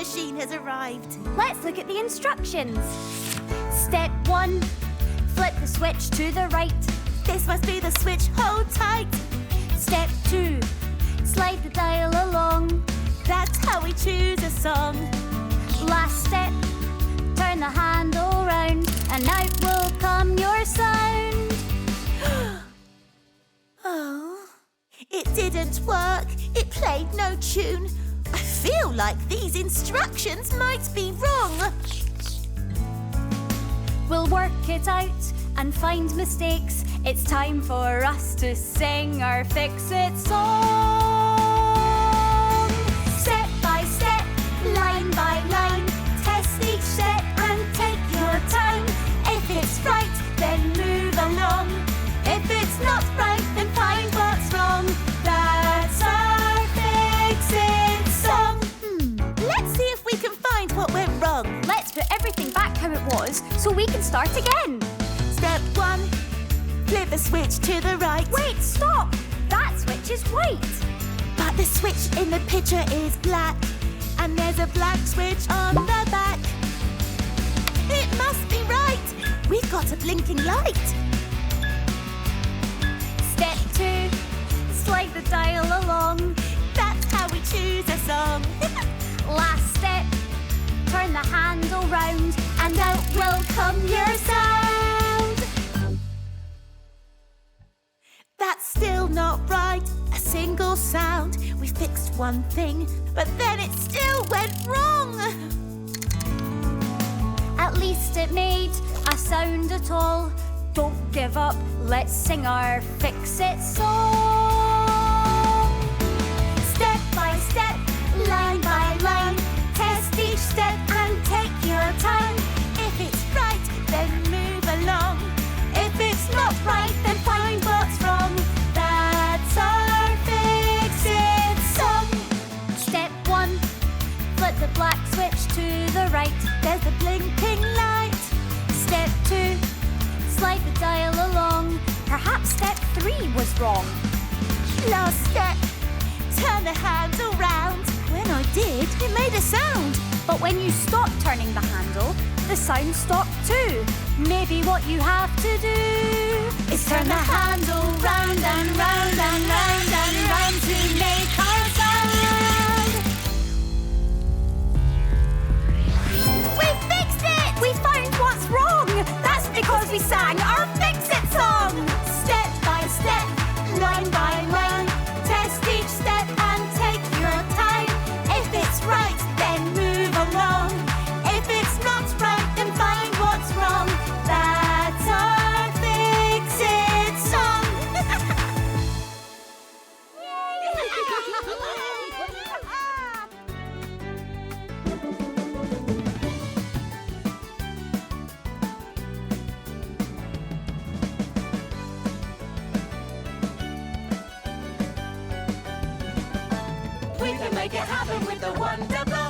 machine has arrived. Let's look at the instructions. Step 1, flip the switch to the right. This must be the switch, hold tight. Step 2, slide the dial along. That's how we choose a song. Last step, turn the handle round, and out will come your sound. Oh, it didn't work. It played no tune. I feel like these instructions might be wrong. We'll work it out and find mistakes. It's time for us to sing our Fix-It song. Step by step, line by line, test each step and take your time. If it's right, then move along. If it's not right, then find what's wrong. That's our Fix-It song. Let's see if we can find what went wrong. Let's put everything back how it was so we can start again. Step 1, flip the switch to the right. Wait, stop! That switch is white. But the switch in the picture is black, and there's a black switch on the back. It must be right. We've got a blinking light. Step 2, slide the dial along. That's how we choose a song. Last step, turn the handle round, and out will come your sound. That's still not right. A single sound. We fixed one thing, but then it still went wrong. At least it made a sound at all. Don't give up, let's sing our Fix-It song. Step by step, line by line, test each step and take your time. If it's right, then move along. If it's not right, then find what's wrong. That's our Fix-It song. Step 1, flip the black switch to the right. There's the blinking light. Step 2, slide the dial along. Perhaps step 3 was wrong. Last step, turn the handle round. When I did, it made a sound. But when you stopped turning the handle, the sound stopped too. Maybe what you have to do is turn the handle round and round and round and round to make our sound. We fixed it! We found what's wrong! That's because we sang our Fix-It song! Step by step, line by line, test each step and take your time. If it's right, then move along. If it's not right, then find what's wrong. That's our Fix-It song. We can make it happen with the Wonderblocks.